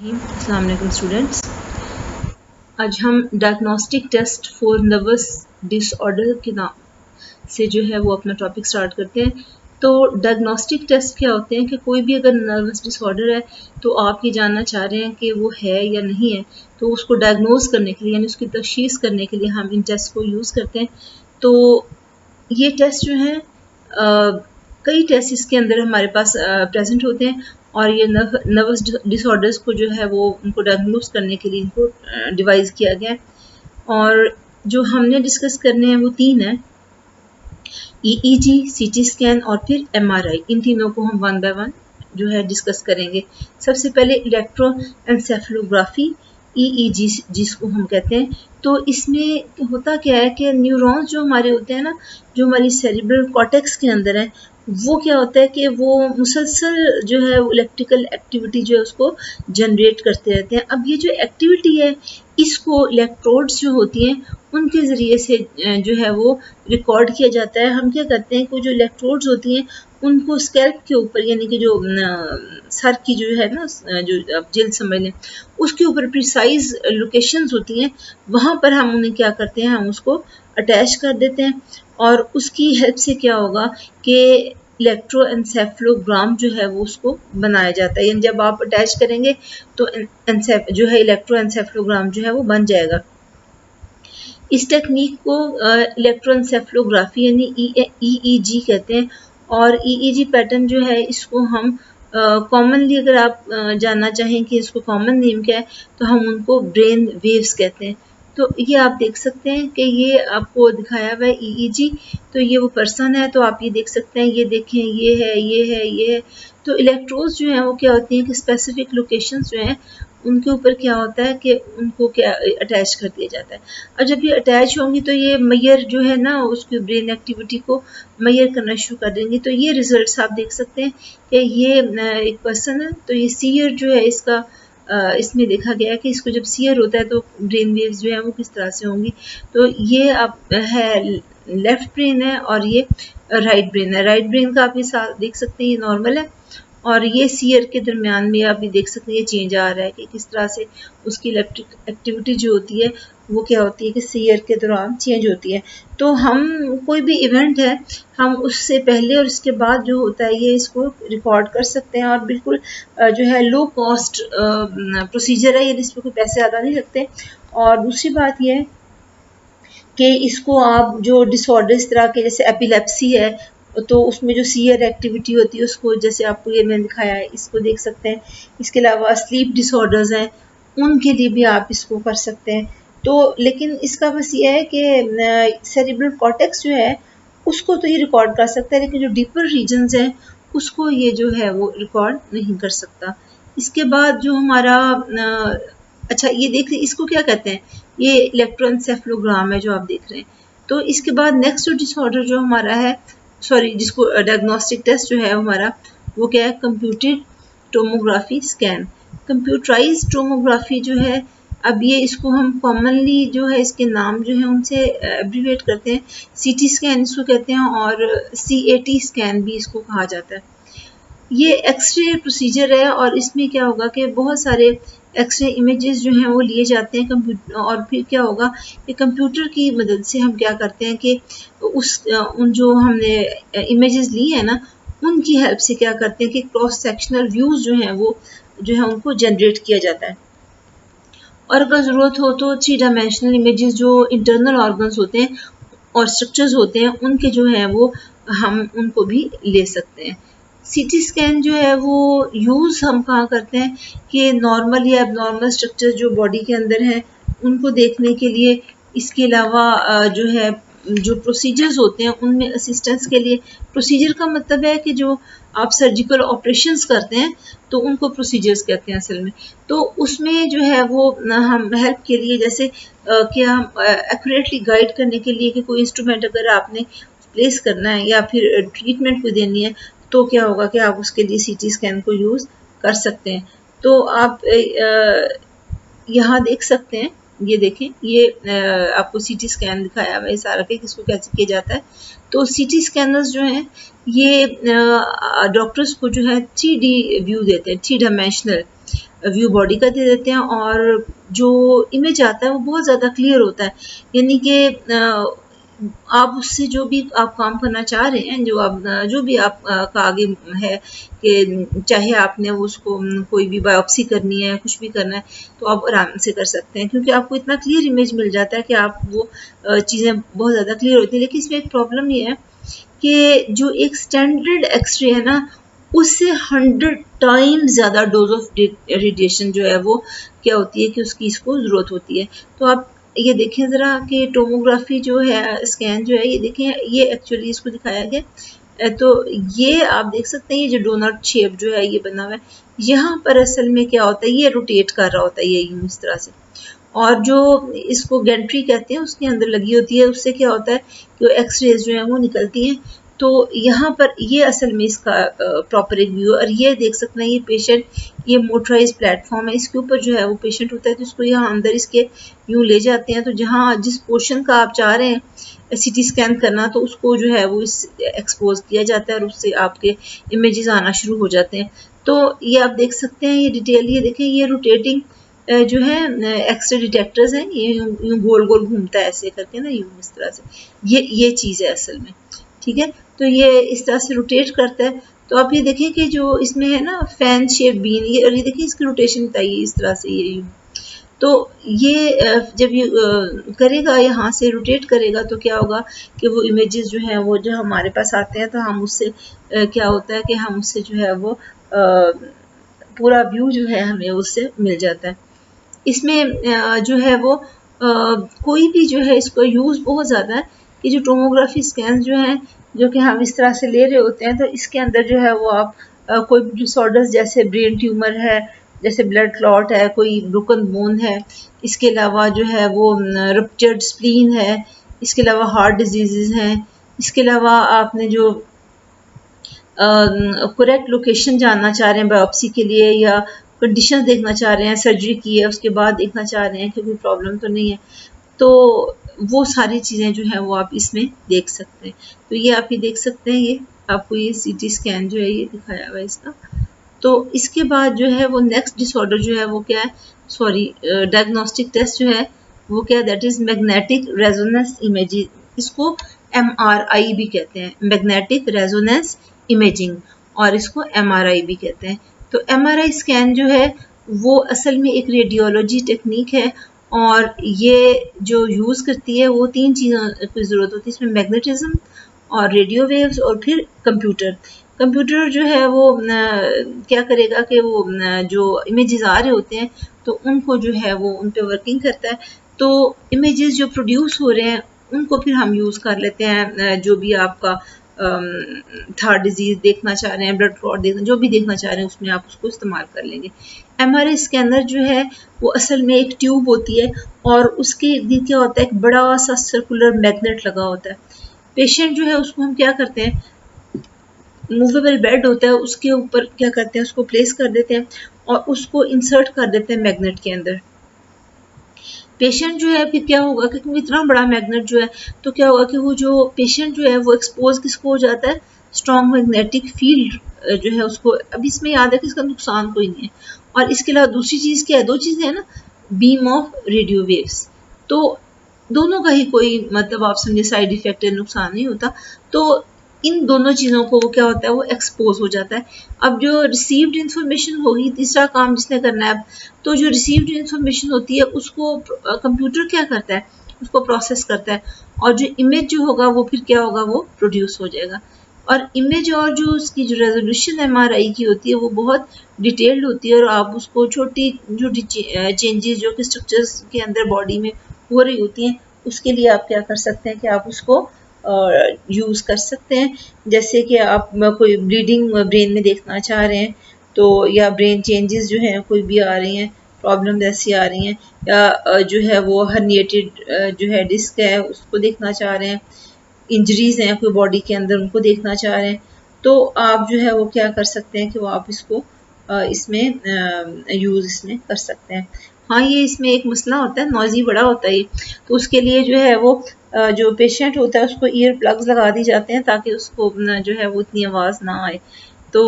अस्सलाम वालेकुम स्टूडेंट्स। आज हम diagnostic test for nervous disorder के नाम से जो है वो अपना टॉपिक स्टार्ट करते हैं। तो डायग्नोस्टिक टेस्ट क्या होते हैं कि कोई भी अगर नर्वस डिसऑर्डर है तो आप ये जानना चाह रहे हैं कि वो है या नहीं है, तो उसको डायग्नोज करने के लिए यानी उसकी तशखीस करने के लिए हम इन टेस्ट को यूज़ करते हैं। तो ये टेस्ट जो हैं कई टेस्ट इसके अंदर हमारे पास प्रेजेंट होते हैं और ये नर्वस डिसऑर्डर्स को जो है वो उनको डायग्नोज करने के लिए इनको डिवाइस किया गया है। और जो हमने डिस्कस करने हैं वो तीन हैं, EEG, CT स्कैन और फिर MRI। इन तीनों को हम वन बाय वन जो है डिस्कस करेंगे। सबसे पहले इलेक्ट्रोएन्सेफलोग्राफी, EEG जिसको हम कहते हैं। तो इसमें होता क्या है कि न्यूरॉन्स जो हमारे होते हैं ना, जो हमारी सेरिब्रल कॉर्टेक्स के अंदर है, वो क्या होता है कि वो मुसलसल जो है इलेक्ट्रिकल एक्टिविटी जो है उसको जनरेट करते रहते हैं। अब ये जो एक्टिविटी है इसको इलेक्ट्रोड्स जो होती हैं उनके ज़रिए से जो है वो रिकॉर्ड किया जाता है। हम क्या करते हैं कि जो इलेक्ट्रोड्स होती हैं उनको स्कैल्प के ऊपर यानी कि जो सर की जो है ना, जो आप जिल्द समझ लें, उसके ऊपर प्रिसाइज लोकेशंस होती हैं, वहाँ पर हम उन्हें क्या करते हैं, हम उसको अटैच कर देते हैं। और उसकी हेल्प से क्या होगा कि इलेक्ट्रोएन्सेफलोग्राम जो है वो उसको बनाया जाता है। यानी जब आप अटैच करेंगे तो जो है इलेक्ट्रोएन्सेफलोग्राम जो है वो बन जाएगा। इस टेक्निक को इलेक्ट्रोएन्सेफलोग्राफी यानी EEG कहते हैं। और EEG पैटर्न जो है इसको हम कॉमनली अगर आप जानना चाहें कि इसको कॉमन नेम क्या है तो हम उनको ब्रेन वेव्स कहते हैं। तो ये आप देख सकते हैं कि ये आपको दिखाया हुआ है EEG। तो ये वो पर्सन है, तो आप ये देख सकते हैं, ये देखें, ये है, ये है, ये है। तो इलेक्ट्रोड्स जो हैं वो क्या होती हैं कि स्पेसिफिक लोकेशंस जो हैं उनके ऊपर क्या होता है कि उनको क्या अटैच कर दिया जाता है। और जब ये अटैच होंगी तो ये मैयर जो है ना उसकी ब्रेन एक्टिविटी को मैयर करना शुरू कर देंगी। तो ये रिजल्ट्स आप देख सकते हैं कि ये एक पर्सन है, तो ये सीयर जो है इसका इसमें देखा गया है कि इसको जब सीयर होता है तो ब्रेन वेव्स जो है वो किस तरह से होंगी। तो ये आप है लेफ्ट ब्रेन है और ये राइट ब्रेन है। राइट ब्रेन का आप ये देख सकते हैं, ये नॉर्मल है और ये सीयर के दरमियान में आप ये देख सकते हैं ये चेंज आ रहा है कि किस तरह से उसकी इलेक्ट्रिक एक्टिविटी जो होती है वो क्या होती है कि सीयर के दौरान चेंज होती है। तो हम कोई भी इवेंट है हम उससे पहले और उसके बाद जो होता है ये इसको रिकॉर्ड कर सकते हैं और बिल्कुल जो है लो कॉस्ट प्रोसीजर है, ये इस पर कोई पैसे ज़्यादा नहीं लगते। और दूसरी बात ये है कि इसको आप जो डिसऑर्डर इस तरह के जैसे एपिलेप्सी है तो उसमें जो सीयर एक्टिविटी होती है उसको जैसे आपको ये मैंने दिखाया है इसको देख सकते हैं। इसके अलावा स्लीप डिसऑर्डर्स हैं उनके लिए भी आप इसको कर सकते हैं। तो लेकिन इसका बस ये है कि सेरिब्रल कॉर्टेक्स जो है उसको तो ये रिकॉर्ड कर सकता है, लेकिन जो डीपर रीजन्स हैं उसको ये जो है वो रिकॉर्ड नहीं कर सकता। इसके बाद जो हमारा अच्छा ये देख इसको क्या कहते हैं, ये इलेक्ट्रोएन्सेफलोग्राम है जो आप देख रहे हैं। तो इसके बाद नेक्स्ट जो डिसऑर्डर जो हमारा है, सॉरी जिसको डायग्नोस्टिक टेस्ट जो है हमारा वो क्या है, computed tomography scan. Computerise tomography जो है, अब ये इसको हम कॉमनली जो है इसके नाम जो है उनसे एब्रीवेट करते हैं। CT स्कैन इसको कहते हैं और CAT स्कैन भी इसको कहा जाता है। ये एक्सरे प्रोसीजर है और इसमें क्या होगा कि बहुत सारे एक्सरे इमेजेस जो हैं वो लिए जाते हैं कंप्यूटर, और फिर क्या होगा कि कंप्यूटर की मदद से हम क्या करते हैं कि उन जो हमने इमेजेस ली है ना उनकी हेल्प से क्या करते हैं कि क्रॉस सेक्शनल व्यूज़ जो हैं वो जो है उनको जनरेट किया जाता है। और अगर ज़रूरत हो तो 3 डायमेंशनल इमेजेस जो इंटरनल ऑर्गन्स होते हैं और स्ट्रक्चर्स होते हैं उनके जो हैं वो हम उनको भी ले सकते हैं। CT स्कैन जो है वो यूज़ हम कहाँ करते हैं कि नॉर्मल या एबनॉर्मल स्ट्रक्चर जो बॉडी के अंदर हैं उनको देखने के लिए। इसके अलावा जो है जो प्रोसीजर्स होते हैं उनमें असिस्टेंस के लिए। प्रोसीजर का मतलब है कि जो आप सर्जिकल ऑपरेशंस करते हैं तो उनको प्रोसीजर्स कहते हैं असल में। तो उसमें जो है वो हम हेल्प के लिए जैसे कि हम एक्यूरेटली गाइड करने के लिए कि कोई इंस्ट्रूमेंट अगर आपने प्लेस करना है या फिर ट्रीटमेंट को देनी है तो क्या होगा कि आप उसके लिए CT स्कैन को यूज़ कर सकते हैं। तो आप यहाँ देख सकते हैं, ये देखें, ये आपको CT स्कैन दिखाया हुआ है सारा के किसको कैसे किया जाता है। तो CT स्कैनर्स जो हैं ये डॉक्टर्स को जो है 3D व्यू देते हैं, 3 डायमेंशनल। व्यू बॉडी का दे देते हैं और जो इमेज आता है वो बहुत ज़्यादा क्लियर होता है, यानी कि आप उससे जो भी आप काम करना चाह रहे हैं, जो भी आप का आगे है कि चाहे आपने उसको कोई भी बायोप्सी करनी है, कुछ भी करना है, तो आप आराम से कर सकते हैं क्योंकि आपको इतना क्लियर इमेज मिल जाता है कि आप वो चीज़ें बहुत ज़्यादा क्लियर होती हैं। लेकिन इसमें एक प्रॉब्लम ये है कि जो एक स्टैंडर्ड एक्सरे है ना, उससे 100 टाइम्स ज़्यादा डोज ऑफ रेडिएशन जो है वो क्या होती है कि उसकी इसको ज़रूरत होती है। तो आप ये देखें ज़रा कि टोमोग्राफी जो है, स्कैन जो है, ये देखें, ये एक्चुअली इसको दिखाया गया। तो ये आप देख सकते हैं, ये जो डोनट शेप जो है ये बना हुआ है, यहाँ पर असल में क्या होता है, ये रोटेट कर रहा होता है ये यूं इस तरह से, और जो इसको गैंट्री कहते हैं उसके अंदर लगी होती है, उससे क्या होता है कि एक्सरेज जो है वो निकलती हैं। तो यहाँ पर ये असल में इसका प्रॉपर एक व्यू है, और ये देख सकते हैं ये पेशेंट, ये मोटराइज प्लेटफॉर्म है, इसके ऊपर जो है वो पेशेंट होता है, तो इसको यहाँ अंदर इसके यूँ ले जाते हैं, तो जहाँ जिस पोर्शन का आप चाह रहे हैं सीटी स्कैन करना, तो उसको जो है वो इस एक्सपोज किया जाता है और उससे आपके इमेजेस आना शुरू हो जाते हैं। तो ये आप देख सकते हैं, ये डिटेल, ये देखें, ये रोटेटिंग जो है एक्सरे डिटेक्टर्स हैं, ये यूं गोल गोल घूमता है ऐसे करके ना, यूं इस तरह से, ये चीज़ है असल में, ठीक है। तो ये इस तरह से रोटेट करता है। तो आप ये देखें कि जो इसमें है ना फैन शेप बीन, ये देखिए इसकी रोटेशन बताइए इस तरह से, ये यूं। तो ये जब ये करेगा, यहाँ से रोटेट करेगा, तो क्या होगा कि वो इमेजेस जो हैं वो जो हमारे पास आते हैं, तो हम उससे क्या होता है कि हम उससे जो है वो पूरा व्यू जो है हमें उससे मिल जाता है। इसमें जो है वो कोई भी जो है इसको यूज़ बहुत ज़्यादा है कि जो टोमोग्राफी स्कैन जो हैं, जो कि हम इस तरह से ले रहे होते हैं, तो इसके अंदर जो है वो आप कोई डिसऑर्डर्स जैसे ब्रेन ट्यूमर है, जैसे ब्लड क्लॉट है, कोई ब्रोकन बोन है, इसके अलावा जो है वो रप्चर्ड स्प्लीन है, इसके अलावा हार्ट डिजीज़ हैं, इसके अलावा आपने जो करेक्ट लोकेशन जानना चाह रहे हैं बायोप्सी के लिए, या कंडीशन देखना चाह रहे हैं, सर्जरी की है उसके बाद देखना चाह रहे हैं कि कोई प्रॉब्लम तो नहीं है, तो वो सारी चीज़ें जो हैं वो आप इसमें देख सकते हैं। तो ये आप ये देख सकते हैं, ये आपको ये सीटी स्कैन जो है ये दिखाया हुआ है इसका। तो इसके बाद जो है वो नेक्स्ट डिसऑर्डर जो है वो क्या है, सॉरी डायग्नोस्टिक टेस्ट जो है वो क्या है, that is magnetic resonance imaging, इसको MRI भी कहते हैं, मैग्नेटिक रेजोनेंस इमेजिंग, और इसको MRI भी कहते हैं। तो MRI स्कैन जो है वो असल में एक रेडियोलॉजी टेक्निक है, और ये जो यूज़ करती है वो 3 चीज़ों की ज़रूरत होती है इसमें, मैग्नेटिज्म और रेडियो वेव्स और फिर कंप्यूटर। कंप्यूटर जो है वो क्या करेगा कि वो जो इमेजेस आ रहे होते हैं तो उनको जो है वो उन पे वर्किंग करता है, तो इमेजेस जो प्रोड्यूस हो रहे हैं उनको फिर हम यूज़ कर लेते हैं, जो भी आपका हार्ट डिजीज़ देखना चाह रहे हैं, ब्लड क्लॉट देखना, जो भी देखना चाह रहे हैं उसमें आप उसको इस्तेमाल कर लेंगे। MRI स्कैनर जो है वो असल में एक ट्यूब होती है, और उसके इर्द क्या होता है, एक बड़ा सा सर्कुलर मैग्नेट लगा होता है। पेशेंट जो है उसको हम क्या करते हैं, मूवेबल बेड होता है उसके ऊपर क्या करते हैं, उसको प्लेस कर देते हैं और उसको इंसर्ट कर देते हैं मैग्नेट के अंदर। पेशेंट जो है फिर क्या होगा कि क्योंकि इतना बड़ा मैग्नेट जो है, तो क्या होगा कि वो जो पेशेंट जो है वो एक्सपोज किसको हो जाता है, स्ट्रॉन्ग मैग्नेटिक फील्ड जो है उसको। अब इसमें याद है कि इसका नुकसान कोई नहीं है, और इसके अलावा दूसरी चीज़ क्या है, 2 चीज़ें हैं ना, बीम ऑफ रेडियो वेव्स, तो दोनों का ही कोई मतलब आप समझे साइड इफेक्ट है, नुकसान नहीं होता। तो इन दोनों चीज़ों को वो क्या होता है, वो एक्सपोज हो जाता है। अब जो रिसीव्ड इंफॉर्मेशन होगी, तीसरा काम जिसने करना है, तो जो रिसीव्ड इंफॉर्मेशन होती है उसको कंप्यूटर क्या करता है, उसको प्रोसेस करता है, और जो इमेज जो होगा वो फिर क्या होगा, वो प्रोड्यूस हो जाएगा। और इमेज और जो उसकी जो रेजोल्यूशन MRI की होती है वो बहुत डिटेल्ड होती है, और आप उसको छोटी छोटी चेंजेस जो कि स्ट्रक्चर्स के अंदर बॉडी में हो रही होती हैं, उसके लिए आप क्या कर सकते हैं कि आप उसको यूज़ कर सकते हैं। जैसे कि आप कोई ब्लीडिंग ब्रेन में देखना चाह रहे हैं, तो या ब्रेन चेंजेस जो हैं कोई भी आ रही हैं, प्रॉब्लम ऐसी आ रही हैं, या जो है वो हर्निएटेड जो है डिस्क है उसको देखना चाह रहे हैं, इंजरीज हैं कोई बॉडी के अंदर उनको देखना चाह रहे हैं, तो आप जो है वो क्या कर सकते हैं कि वो आप इसको इसमें यूज़ इसमें कर सकते हैं। हाँ, ये इसमें एक मसला होता है, नॉइज़ी बड़ा होता है, तो उसके लिए जो है वो जो पेशेंट होता है उसको ईयर प्लग्स लगा दी जाते हैं ताकि उसको जो है वो इतनी आवाज़ ना आए। तो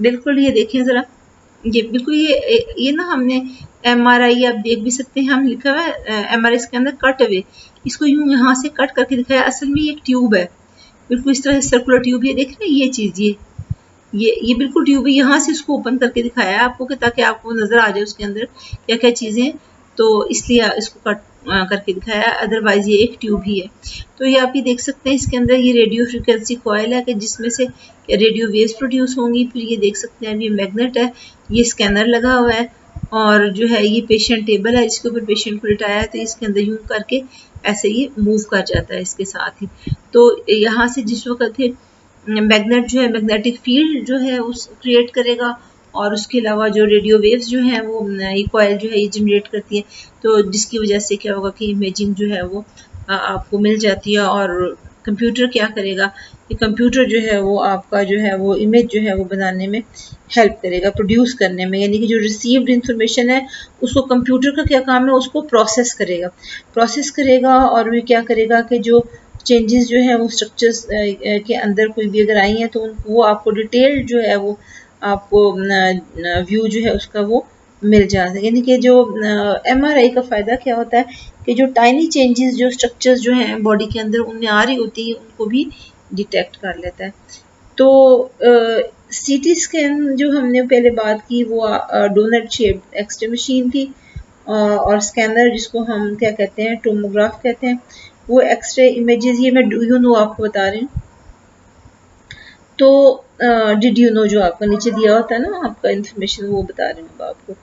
बिल्कुल ये देखें ज़रा, ये बिल्कुल ये ना हमने MRI आप देख भी सकते हैं, हम लिखा हुआ है MRI के अंदर कट अवे, इसको यूं यहाँ से कट करके दिखाया, असल में ये एक ट्यूब है, बिल्कुल इस तरह से सर्कुलर ट्यूब, ये देख रहे हैं ये चीज़, ये बिल्कुल ट्यूब है, यहाँ से उसको ओपन करके दिखाया है आपको कि ताकि आपको नज़र आ जाए उसके अंदर क्या क्या चीज़ें, तो इसलिए इसको कट करके दिखाया है, अदरवाइज ये एक ट्यूब ही है। तो ये आप ये देख सकते हैं इसके अंदर ये रेडियो फ्रिक्वेंसी कॉयल है कि जिसमें से रेडियो वेव्स प्रोड्यूस होंगी, फिर ये देख सकते हैं ये मैग्नेट है, ये स्कैनर लगा हुआ है, और जो है ये पेशेंट टेबल है जिसके ऊपर पेशेंट को लिटाया है, तो इसके अंदर यूं करके ऐसे ये मूव कर जाता है इसके साथ ही। तो यहाँ से जिस वक्त मैग्नेट जो है मैग्नेटिक फील्ड जो है उस क्रिएट करेगा, और उसके अलावा जो रेडियो वेव्स जो हैं वो ये कॉइल जो है ये जनरेट करती है, तो जिसकी वजह से क्या होगा कि इमेजिंग जो है वो आपको मिल जाती है। और कंप्यूटर क्या करेगा कि कंप्यूटर जो है वो आपका जो है वो इमेज जो है वो बनाने में हेल्प करेगा, प्रोड्यूस करने में, यानी कि जो रिसीव्ड इंफॉर्मेशन है उसको कंप्यूटर का क्या काम है, उसको प्रोसेस करेगा और वो क्या करेगा कि जो चेंजेस जो है वो स्ट्रक्चर्स के अंदर कोई भी अगर आई हैं तो वो आपको डिटेल जो है वो आपको व्यू जो है उसका वो मिल जाता है। यानी कि जो MRI का फ़ायदा क्या होता है कि जो टाइनी चेंजेस जो स्ट्रक्चर्स जो हैं बॉडी के अंदर उनमें आ रही होती है उनको भी डिटेक्ट कर लेता है। तो CT स्कैन जो हमने पहले बात की वो डोनट शेप्ड एक्सरे मशीन थी, और स्कैनर जिसको हम क्या कहते हैं टोमोग्राफ कहते हैं, वो एक्सरे इमेजेस, ये मैं डू यू नो आपको बता रही हूँ। तो डिड यू नो जो आपका नीचे दिया होता है ना आपका इन्फॉर्मेशन, वो बता रही हूँ आपको।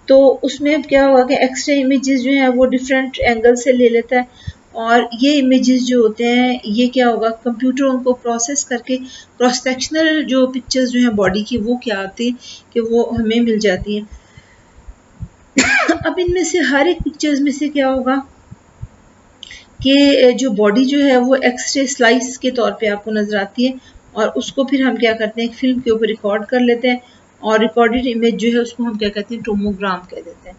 तो उसमें अब क्या होगा कि एक्सरे इमेजेस जो है वो डिफरेंट एंगल से ले लेता है, और ये इमेजेस जो होते हैं ये क्या होगा कंप्यूटर उनको प्रोसेस करके क्रॉस सेक्शनल जो पिक्चर्स जो हैं बॉडी की वो क्या आती है कि वो हमें मिल जाती हैं। अब इनमें से हर एक पिक्चर्स में से क्या होगा कि जो बॉडी जो है वो एक्सरे स्लाइस के तौर पे आपको नज़र आती है, और उसको फिर हम क्या करते हैं फिल्म के ऊपर रिकॉर्ड कर लेते हैं, और रिकॉर्डेड इमेज जो है उसको हम क्या कहते हैं टोमोग्राम कह देते हैं।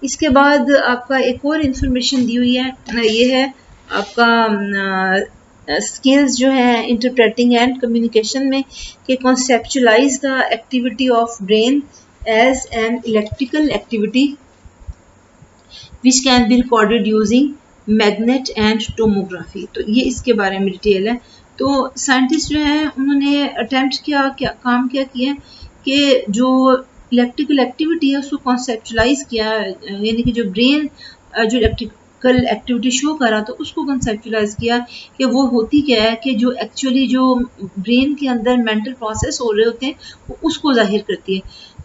इसके बाद आपका एक और इंफॉर्मेशन दी हुई है, ये है आपका स्किल्स जो है इंटरप्रेटिंग एंड कम्युनिकेशन में कि conceptualise the activity of brain as an electrical activity which can be recorded using magnet and tomography. तो ये इसके बारे में डिटेल है। तो साइंटिस्ट जो है उन्होंने अटेम्प्ट काम क्या किया कि जो इलेक्ट्रिकल एक्टिविटी है उसको कॉन्सेप्चुलाइज किया, यानी कि जो ब्रेन जो इलेक्ट्रिकल एक्टिविटी शो कर रहा था उसको कंसेप्चुलाइज किया कि वो होती क्या है कि जो एक्चुअली जो ब्रेन के अंदर मेंटल प्रोसेस हो रहे होते हैं वो उसको जाहिर करती है।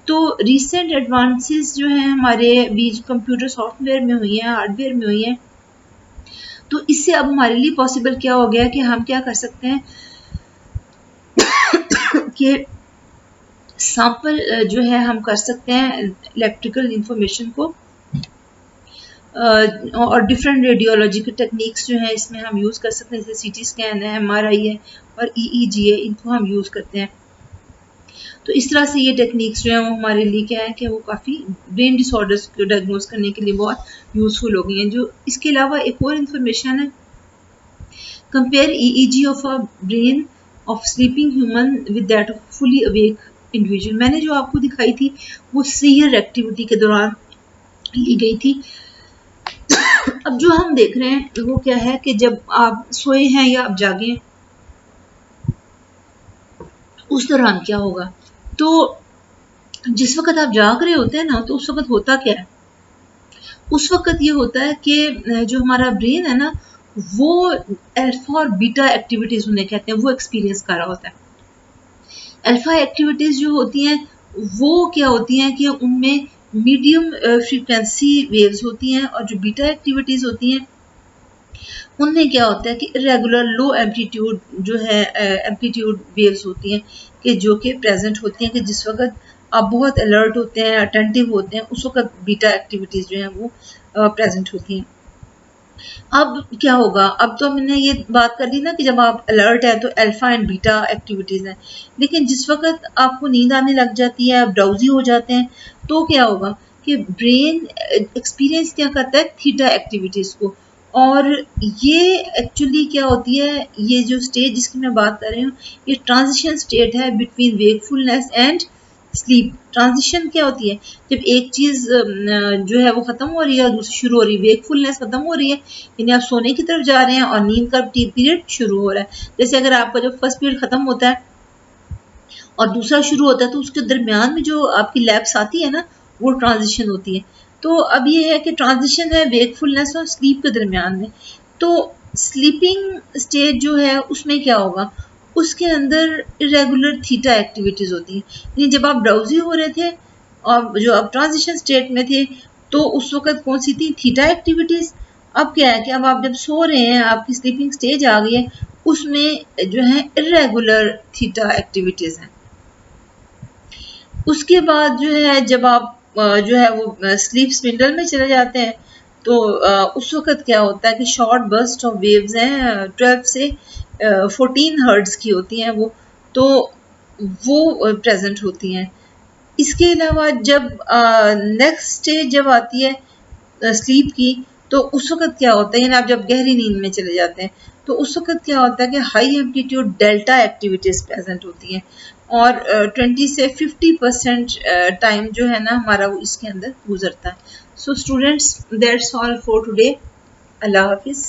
तो रिसेंट एडवांसेस जो हैं हमारे बीच कंप्यूटर सॉफ्टवेयर में हुई हैं, हार्डवेयर में हुई हैं, तो इससे अब हमारे लिए पॉसिबल क्या हो गया कि हम क्या कर सकते हैं कि सैंपल जो है हम कर सकते हैं इलेक्ट्रिकल इंफॉर्मेशन को, और डिफरेंट रेडियोलॉजिकल टेक्निक्स जो हैं इसमें हम यूज़ कर सकते हैं, जैसे CT स्कैन है, MRI है और EEG है, इनको हम यूज़ करते हैं। तो इस तरह से ये टेक्निक्स जो है वो हमारे लिए क्या है कि वो काफ़ी ब्रेन डिसऑर्डर्स को डायग्नोज करने के लिए बहुत यूज़फुल हो गई हैं। जो इसके अलावा एक और इन्फॉर्मेशन है, compare EEG of a brain of sleeping human with that of fully awake individual. मैंने जो आपको दिखाई थी वो सीयर एक्टिविटी के दौरान ली गई थी। अब जो हम देख रहे हैं वो क्या है कि जब आप सोए हैं या आप जागे हैं उस दौरान क्या होगा, तो जिस वक्त आप जाग रहे होते हैं ना तो उस वक्त होता क्या है, उस वक्त ये होता है कि जो हमारा ब्रेन है ना वो अल्फा और बीटा एक्टिविटीज उन्हें कहते हैं वो एक्सपीरियंस कर रहा होता है। अल्फा एक्टिविटीज जो होती हैं वो क्या होती हैं कि उनमें मीडियम फ्रीक्वेंसी वेव्स होती हैं, और जो बीटा एक्टिविटीज होती हैं उनमें क्या होता है कि इरेगुलर लो एम्पलीट्यूड जो है एम्पलीट्यूड वेव्स होती हैं कि जो कि प्रेजेंट होती हैं कि जिस वक्त आप बहुत अलर्ट होते हैं, अटेंटिव होते हैं, उस वक्त बीटा एक्टिविटीज़ जो हैं वो प्रेजेंट होती हैं। अब क्या होगा, अब तो हमने ये बात कर ली ना कि जब आप अलर्ट है तो अल्फा एंड बीटा एक्टिविटीज़ हैं, लेकिन जिस वक्त आपको नींद आने लग जाती है, आप ड्राउजी हो जाते हैं, तो क्या होगा कि ब्रेन एक्सपीरियंस क्या करता है थीटा एक्टिविटीज़ को, और ये एक्चुअली क्या होती है, ये जो स्टेज जिसकी मैं बात कर रही हूँ ये ट्रांजिशन स्टेट है between wakefulness and sleep transition क्या होती है, जब एक चीज जो है वो खत्म हो रही है और दूसरी शुरू हो रही है, वेकफुलनेस खत्म हो रही है, यानी आप सोने की तरफ जा रहे हैं और नींद का पीरियड शुरू हो रहा है। जैसे अगर आपका जब फर्स्ट पीरियड खत्म होता है और दूसरा शुरू होता है तो उसके दरमियान में जो आपकी लैप्स आती है ना, वो ट्रांजिशन होती है। तो अब ये है कि ट्रांजिशन है वेकफुलनेस और स्लीप के दरमियान में। तो स्लीपिंग स्टेज जो है उसमें क्या होगा, उसके अंदर इरेगुलर थीटा एक्टिविटीज होती हैं, यानी जब आप ड्राउजी हो रहे थे और जो आप ट्रांजिशन स्टेट में थे तो उस वक्त कौन सी थी, थीटा एक्टिविटीज। अब क्या है कि अब आप जब सो रहे हैं, आपकी स्लीपिंग स्टेज आ गई है, उसमें जो है इरेगुलर थीटा एक्टिविटीज हैं। उसके बाद जो है जब आप जो है वो स्लीप स्पिंडल में चले जाते हैं तो उस वक्त क्या होता है कि शॉर्ट बर्स्ट ऑफ वेव्स हैं 12 से 14 हर्ट्ज की होती हैं तो वो प्रेजेंट होती हैं। इसके अलावा जब नेक्स्ट स्टेज जब आती है स्लीप की, तो उस वक्त क्या होता है, यानी आप जब गहरी नींद में चले जाते हैं तो उस वक्त क्या होता है कि high amplitude delta activities present होती हैं और 20 से 50% टाइम जो है ना हमारा वो इसके अंदर गुजरता है। So students, that's all for today. Allah Hafiz.